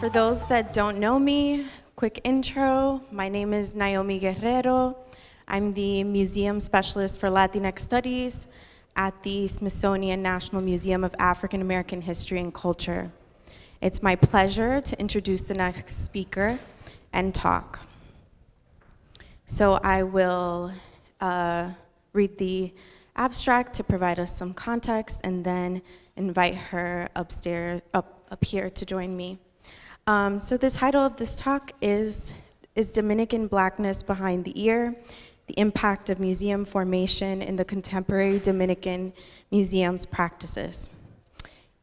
For those that don't know me, quick intro. My name is Naomi Guerrero. I'm the Museum Specialist for Latinx Studies at the Smithsonian National Museum of African American History and Culture. It's my pleasure to introduce the next speaker and talk. So I will read the abstract to provide us some context and then invite her up here to join me. So the title of this talk is Dominican Blackness Behind the Ear? The Impact of Museum Formation in the Contemporary Dominican Museum's Practices.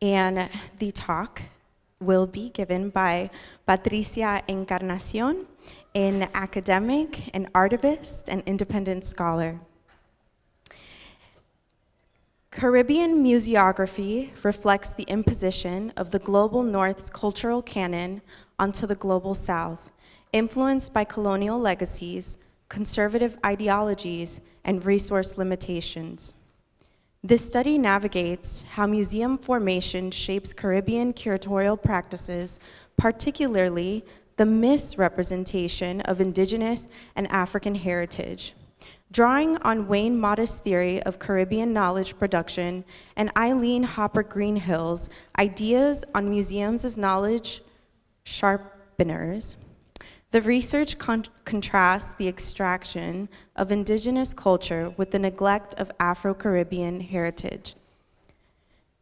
And the talk will be given by Patricia Encarnación, an academic, an artivist, and independent scholar. Caribbean museography reflects the imposition of the global North's cultural canon onto the global South, influenced by colonial legacies, conservative ideologies, and resource limitations. This study navigates how museum formation shapes Caribbean curatorial practices, particularly the misrepresentation of Indigenous and African heritage. Drawing on Wayne Mott's theory of Caribbean knowledge production and Eilean Hooper-Greenhill's ideas on museums as knowledge sharpeners, the research contrasts the extraction of Indigenous culture with the neglect of Afro-Caribbean heritage.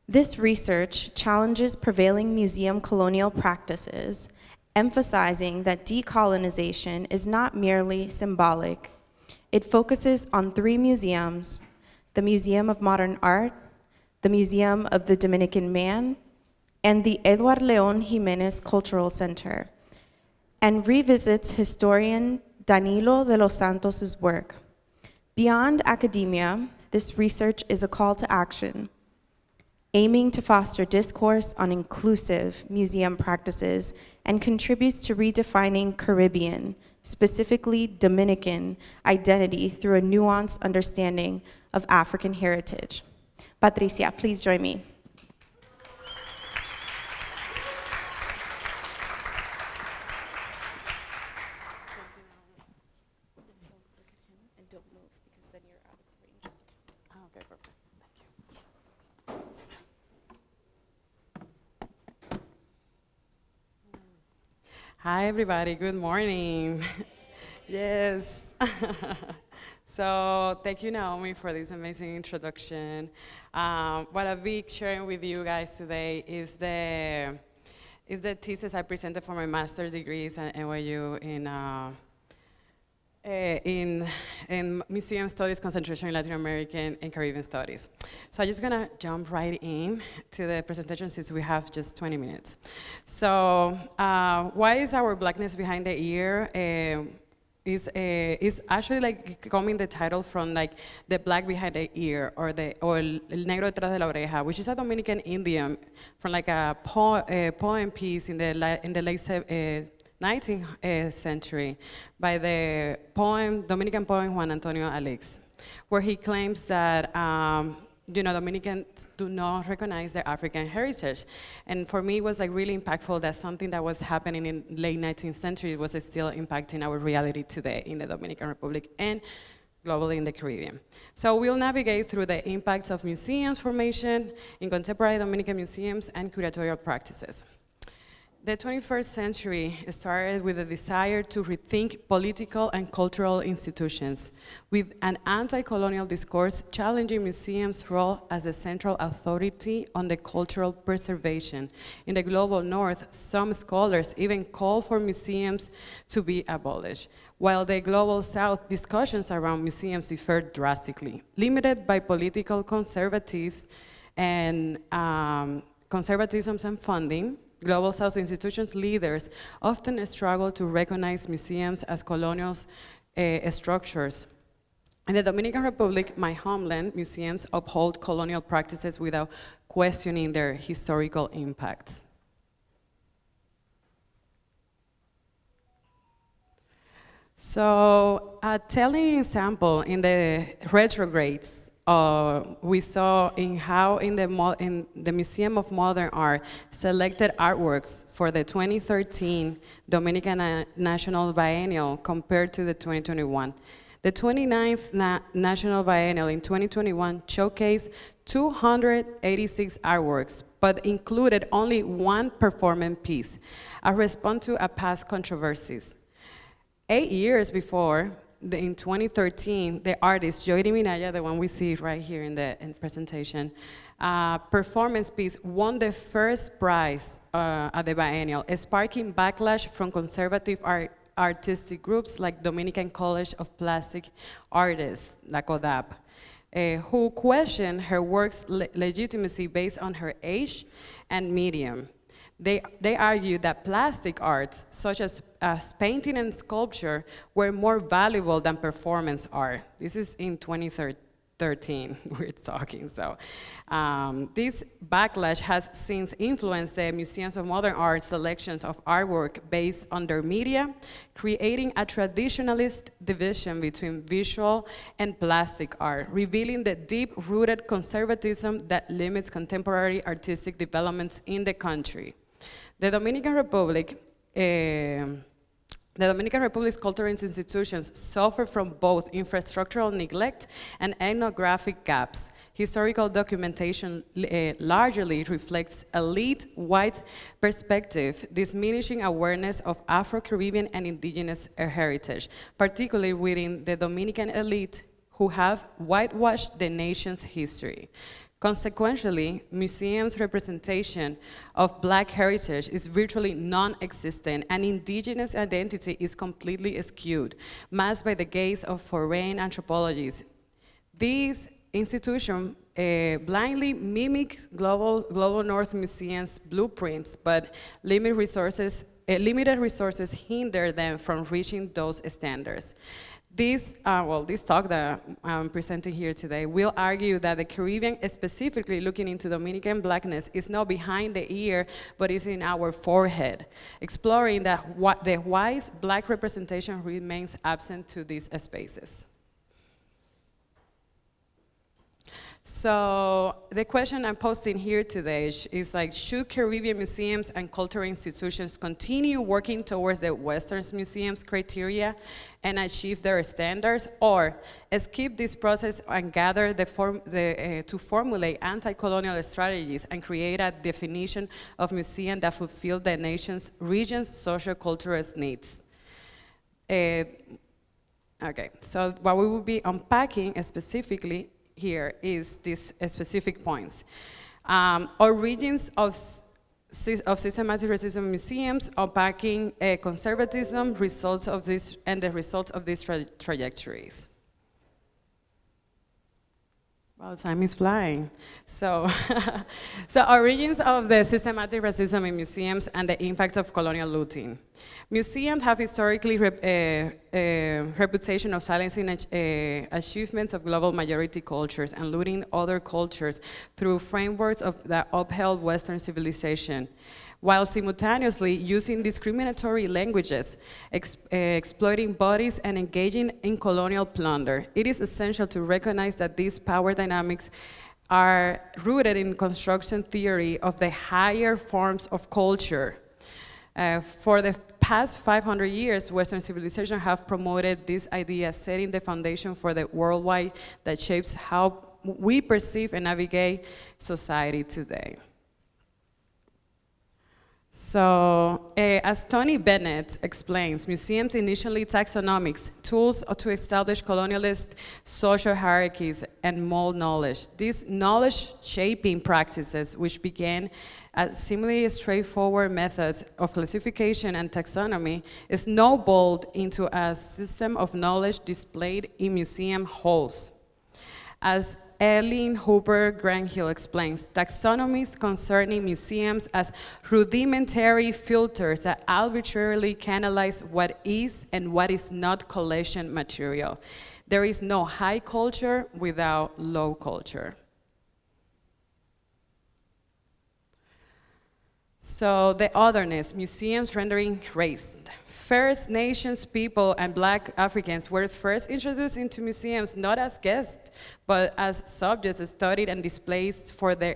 This research challenges prevailing museum colonial practices, emphasizing that decolonization is not merely symbolic. It focuses on 3 museums: the Museum of Modern Art, the Museum of the Dominican Man, and the Eduardo León Jiménez Cultural Center, and revisits historian Danilo de los Santos' work. Beyond academia, this research is a call to action, aiming to foster discourse on inclusive museum practices and contributes to redefining Caribbean, specifically Dominican, identity through a nuanced understanding of African heritage. Patricia, please join me. Hi, everybody. Good morning. Yes. So thank you, Naomi, for this amazing introduction. What I'll be sharing with you guys today is the thesis I presented for my master's degrees at NYU in Museum Studies, concentration in Latin American and Caribbean Studies. So I'm just gonna jump right in to the presentation since we have just 20 minutes. So why is our blackness behind the ear? Is actually like coming the title from like the black behind the ear or el negro detrás de la oreja, which is a Dominican idiom from like a poem piece in the late 19th century by the Dominican poet Juan Antonio Alix, where he claims that Dominicans do not recognize their African heritage. And for me, it was like really impactful that something that was happening in late 19th century was still impacting our reality today in the Dominican Republic and globally in the Caribbean. So we'll navigate through the impacts of museums formation in contemporary Dominican museums and curatorial practices. The 21st century started with a desire to rethink political and cultural institutions, with an anti-colonial discourse challenging museums' role as a central authority on the cultural preservation. In the global North, some scholars even call for museums to be abolished, while the global South, discussions around museums differed drastically, limited by political conservatism and funding. Global South institutions leaders often struggle to recognize museums as colonial structures. In the Dominican Republic, my homeland, museums uphold colonial practices without questioning their historical impacts. So a telling example in the retrogrades we saw in how in the Museum of Modern Art selected artworks for the 2013 Dominican National Biennial compared to the 2021. The 29th National Biennial in 2021 showcased 286 artworks, but included only one performance piece, a response to a past controversies. 8 years before, in 2013, the artist Joy Minaya, the one we see right here in the presentation, performance piece won the first prize at the biennial, sparking backlash from conservative artistic groups like Dominican College of Plastic Artists, la CODAP, who questioned her work's legitimacy based on her age and medium. They argued that plastic arts, such as painting and sculpture, were more valuable than performance art. This is in 2013, we're talking, so. This backlash has since influenced the Museums of Modern Art selections of artwork based on their media, creating a traditionalist division between visual and plastic art, revealing the deep-rooted conservatism that limits contemporary artistic developments in the country. The Dominican Republic's cultural institutions suffer from both infrastructural neglect and ethnographic gaps. Historical documentation largely reflects elite white perspective, diminishing awareness of Afro-Caribbean and Indigenous heritage, particularly within the Dominican elite who have whitewashed the nation's history. Consequently, museums' representation of Black heritage is virtually non-existent, and Indigenous identity is completely skewed, masked by the gaze of foreign anthropologists. These institutions blindly mimic global North museums' blueprints, but limited resources hinder them from reaching those standards. This talk that I'm presenting here today will argue that the Caribbean, specifically looking into Dominican Blackness, is not behind the ear, but is in our forehead, exploring that the wise Black representation remains absent to these spaces. So the question I'm posting here today is like, should Caribbean museums and cultural institutions continue working towards the Western museums criteria and achieve their standards, or skip this process and gather to formulate anti-colonial strategies and create a definition of museum that fulfill the nation's region's social-cultural needs? Okay, so what we will be unpacking specifically here is these specific points. Origins of systematic racism museums, unpacking conservatism, results of this, and the results of these trajectories. Well, time is flying. So, origins of the systematic racism in museums and the impact of colonial looting. Museums have historically reputation of silencing achievements of global majority cultures and looting other cultures through frameworks that upheld Western civilization, while simultaneously using discriminatory languages, exploiting bodies, and engaging in colonial plunder. It is essential to recognize that these power dynamics are rooted in construction theory of the higher forms of culture. For the past 500 years, Western civilization have promoted this idea, setting the foundation for the worldwide that shapes how we perceive and navigate society today. So, as Tony Bennett explains, museums initially taxonomics, tools to establish colonialist social hierarchies and mold knowledge. These knowledge-shaping practices, which began as similarly straightforward methods of classification and taxonomy, snowballed into a system of knowledge displayed in museum halls. As Eilean Hooper-Greenhill explains, taxonomies concerning museums as rudimentary filters that arbitrarily canalize what is and what is not collection material. There is no high culture without low culture. So the otherness, museums rendering race, First Nations people and Black Africans were first introduced into museums not as guests, but as subjects studied and displayed for the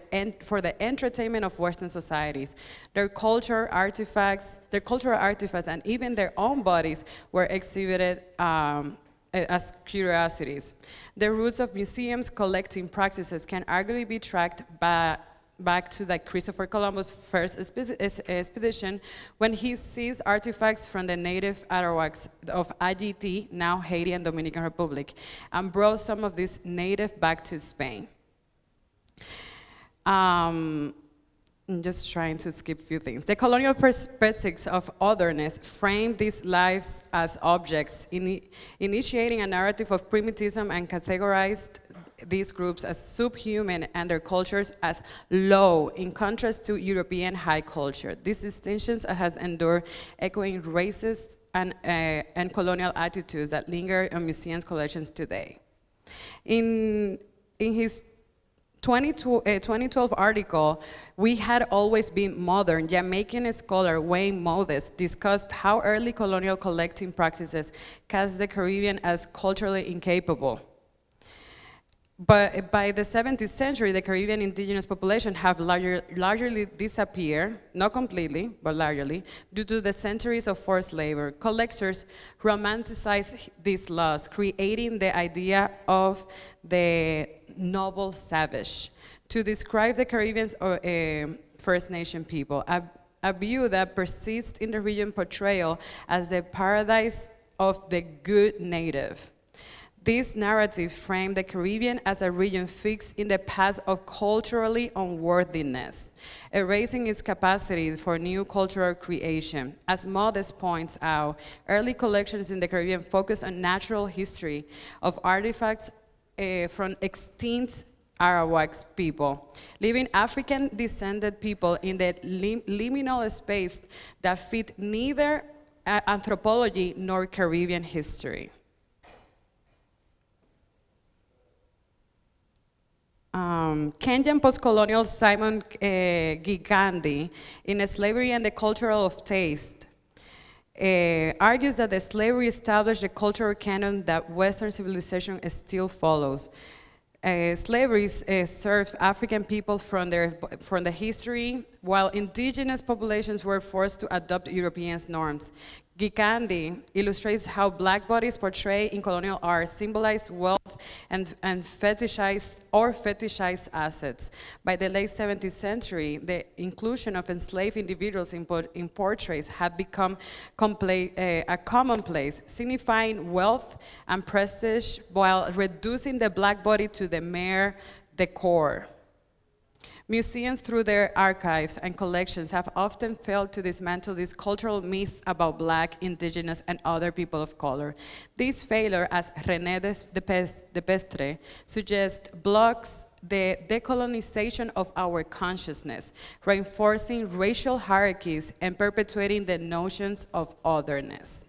entertainment of Western societies. Their cultural artifacts, and even their own bodies were exhibited as curiosities. The roots of museums collecting practices can arguably be tracked back to like Christopher Columbus' first expedition, when he seized artifacts from the native Arawaks of Haiti, now Haiti and Dominican Republic, and brought some of this native back to Spain. I'm just trying to skip a few things. The colonial perspectives of otherness framed these lives as objects, initiating a narrative of primitivism and categorized these groups as subhuman and their cultures as low, in contrast to European high culture. These distinctions has endured, echoing racist and colonial attitudes that linger in museums' collections today. In his 2012 article, "We Had Always Been Modern," Jamaican scholar Wayne Modest discussed how early colonial collecting practices cast the Caribbean as culturally incapable. But by the 17th century, the Caribbean indigenous population have largely disappeared, not completely, but largely, due to the centuries of forced labor. Collectors romanticize these laws, creating the idea of the noble savage to describe the Caribbean's First Nation people, a view that persists in the region portrayal as the paradise of the good native. This narrative framed the Caribbean as a region fixed in the path of culturally unworthiness, erasing its capacity for new cultural creation. As Modest points out, early collections in the Caribbean focus on natural history of artifacts from extinct Arawaks people, leaving African-descended people in the liminal space that fit neither anthropology nor Caribbean history. Kenyan post-colonial Simon Gigandi, in Slavery and the Culture of Taste, argues that the slavery established a cultural canon that Western civilization still follows. Slavery served African people from the history, while indigenous populations were forced to adopt European norms. Gikandi illustrates how Black bodies portrayed in colonial art symbolize wealth and fetishized assets. By the late 17th century, the inclusion of enslaved individuals in portraits had become a commonplace, signifying wealth and prestige while reducing the Black body to the mere decor. Museums, through their archives and collections, have often failed to dismantle this cultural myth about Black, Indigenous, and other people of color. This failure, as René Depestre suggests, blocks the decolonization of our consciousness, reinforcing racial hierarchies and perpetuating the notions of otherness.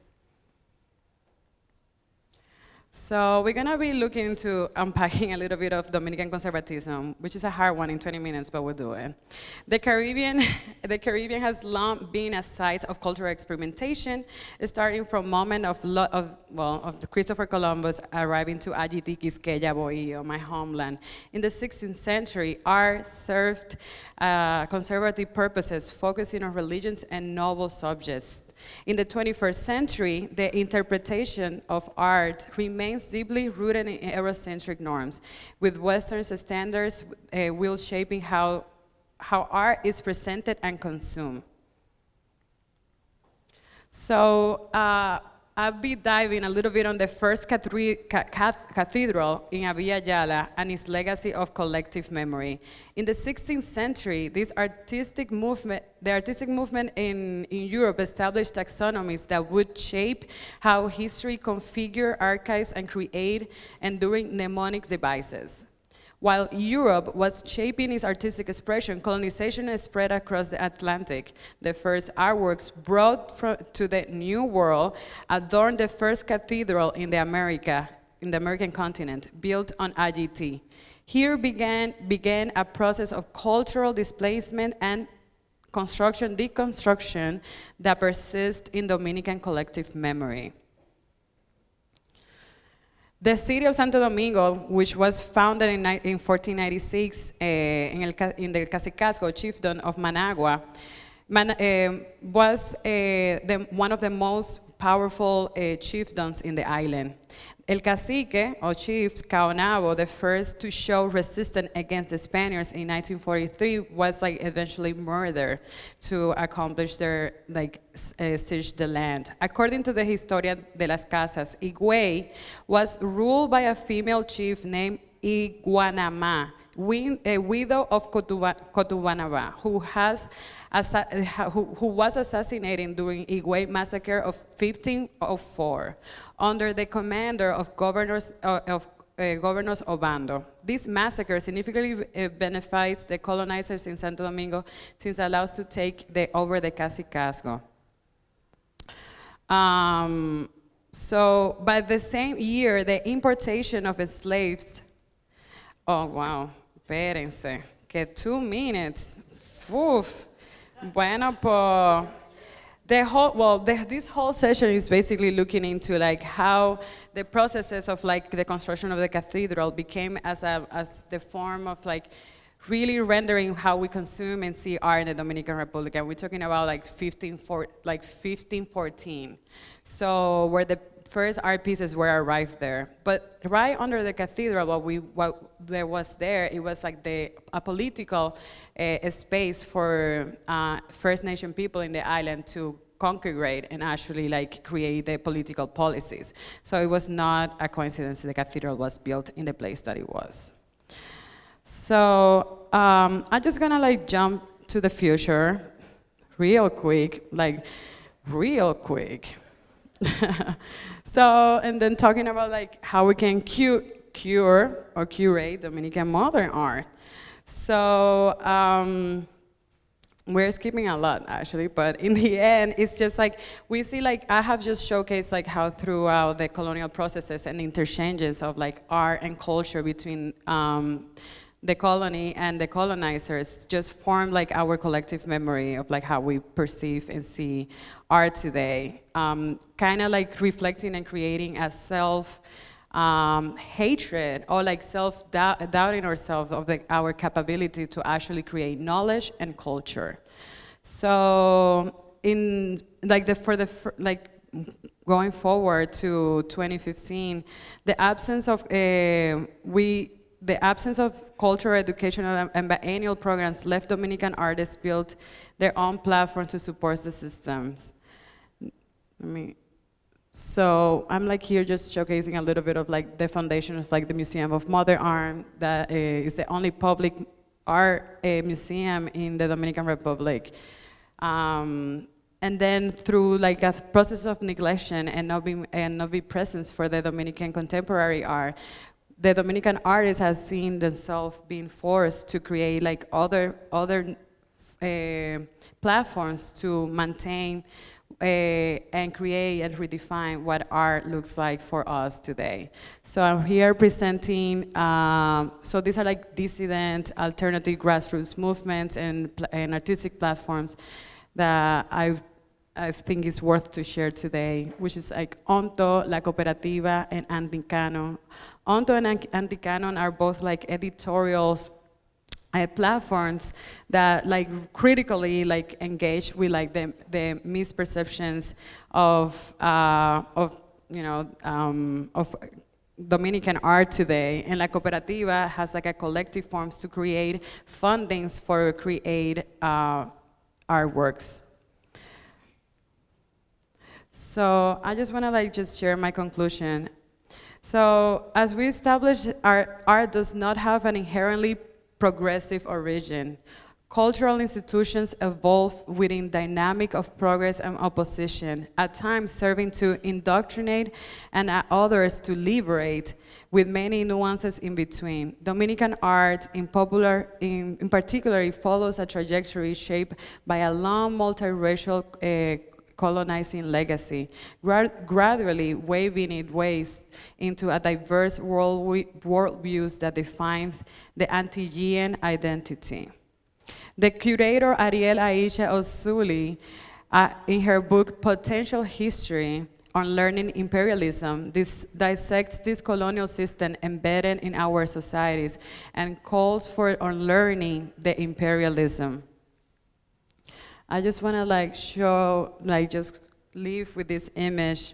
So we're gonna be looking into unpacking a little bit of Dominican conservatism, which is a hard one in 20 minutes, but we'll do it. The Caribbean has long been a site of cultural experimentation, starting from moment of Christopher Columbus arriving to Haiti, Quisqueya, Bohío, my homeland. In the 16th century, art served conservative purposes, focusing on religions and noble subjects. In the 21st century, the interpretation of art remains deeply rooted in Eurocentric norms, with Western standards will shaping how art is presented and consumed. So I'll be diving a little bit on the first cathedral in Villa Yala and its legacy of collective memory. In the 16th century, the artistic movement in Europe established taxonomies that would shape how history configure archives and create enduring mnemonic devices. While Europe was shaping its artistic expression, colonization spread across the Atlantic. The first artworks brought to the New World adorned the first cathedral in the American continent, built on Haiti. Here began a process of cultural displacement and construction, deconstruction that persists in Dominican collective memory. The city of Santo Domingo, which was founded in 1496 in the Cacicazgo chiefdom of Managua, was one of the most powerful chiefdoms in the island. El cacique, or chief, Caonabo, the first to show resistance against the Spaniards in 1943, was eventually murdered to accomplish their siege the land. According to the Historia de las Casas, Higüey was ruled by a female chief named Iguanamá, a widow of Cotubanaba, who was assassinated during Higüey massacre of 1504 under the commander of governors Obando. This massacre significantly benefits the colonizers in Santo Domingo since it allows to take over the Cacicazgo. So by the same year, the importation of slaves, oh wow, espérense, que 2 minutes, uf. Bueno, pues, this whole session is basically looking into how the processes of the construction of the cathedral became as the form of really rendering how we consume and see art in the Dominican Republic. And we're talking about 1514. So where the first art pieces were arrived there. But right under the cathedral, what there was there, it was a political space for First Nation people in the island to congregate and actually create the political policies. So it was not a coincidence that the cathedral was built in the place that it was. So I'm just gonna jump to the future real quick, real quick. So, and then talking about how we can cure or curate Dominican modern art. So we're skipping a lot actually, but in the end, it's just we see I have just showcased how throughout the colonial processes and interchanges of art and culture between the colony and the colonizers just form our collective memory of how we perceive and see art today. Kind of reflecting and creating a self-hatred or self-doubting ourselves of our capability to actually create knowledge and culture. So in going forward to 2015, the absence of cultural, educational, and biennial programs left Dominican artists build their own platform to support the systems. So I'm here just showcasing a little bit of the foundation of the Museum of Modern Art, that is the only public art museum in the Dominican Republic. And then through a process of neglection and not be presence for the Dominican contemporary art, the Dominican artists have seen themselves being forced to create other platforms to maintain and create and redefine what art looks like for us today. So I'm here presenting, so these are dissident, alternative grassroots movements and artistic platforms that I think is worth to share today, which is Onto, La Cooperativa, and Anti-Canon. Onto and Anti-Canon are both editorials platforms that critically engage with the misperceptions of Dominican art today. And La Cooperativa has a collective forms to create fundings for create artworks. So I just want to just share my conclusion. So as we established, our art does not have an inherently progressive origin. Cultural institutions evolve within dynamic of progress and opposition, at times serving to indoctrinate and at others to liberate, with many nuances in between. Dominican art in particular follows a trajectory shaped by a long multiracial colonizing legacy, gradually waving its ways into a diverse worldviews that defines the Antillean identity. The curator Ariel Aisha Osuli, in her book Potential History on Learning Imperialism, dissects this colonial system embedded in our societies and calls for unlearning the imperialism. I just want to show, just leave with this image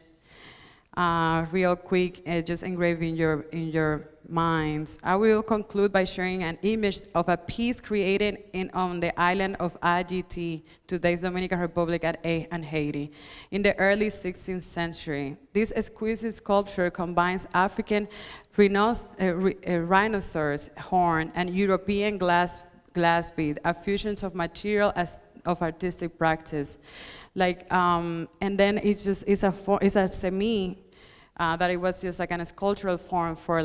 real quick, just engraved in your minds. I will conclude by sharing an image of a piece created on the island of Haiti, today's Dominican Republic and Haiti, in the early 16th century. This exquisite sculpture combines African rhinoceros horn and European glass bead, a fusion of material of artistic practice. And then it's a semi, that it was just like a sculptural form for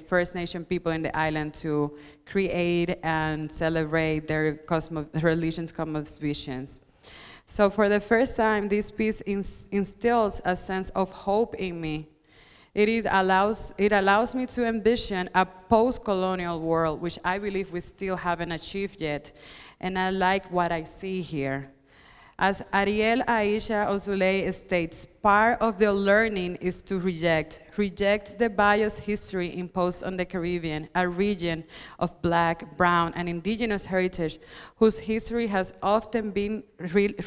First Nation people in the island to create and celebrate their religion's cosmovisions. So for the first time, this piece instills a sense of hope in me. It allows me to envision a post-colonial world, which I believe we still haven't achieved yet, and I like what I see here. As Ariel Aisha Osuli states, part of the learning is to reject the biased history imposed on the Caribbean, a region of Black, brown, and Indigenous heritage whose history has often been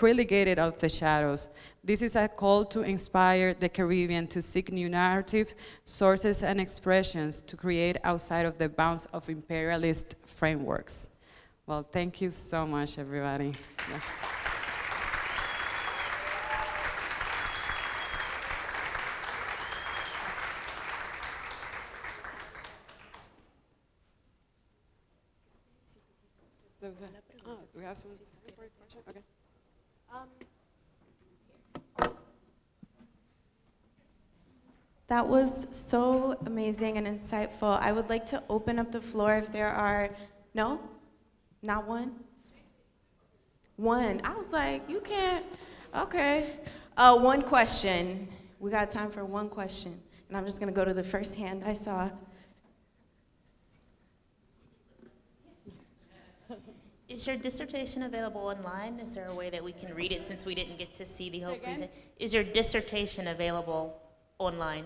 relegated out of the shadows. This is a call to inspire the Caribbean to seek new narratives, sources, and expressions to create outside of the bounds of imperialist frameworks. Well, thank you so much, everybody. Yeah. We have some question? Okay. That was so amazing and insightful. I would like to open up the floor if there are, no? Not one? One. I was like, you can't, okay. One question. We got time for one question. And I'm just gonna go to the first hand I saw. Is your dissertation available online? Is there a way that we can read it since we didn't get to see the whole presentation? Is your dissertation available online?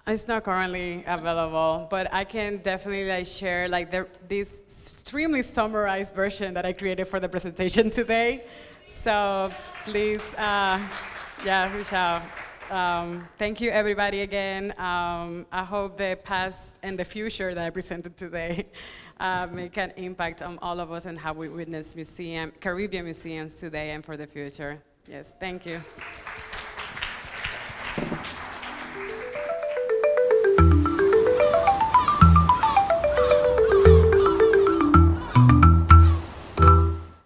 It's not currently available, but I can definitely share this extremely summarized version that I created for the presentation today. So please, reach out. Thank you, everybody, again. I hope the past and the future that I presented today make an impact on all of us and how we witness Caribbean museums today and for the future. Yes, thank you.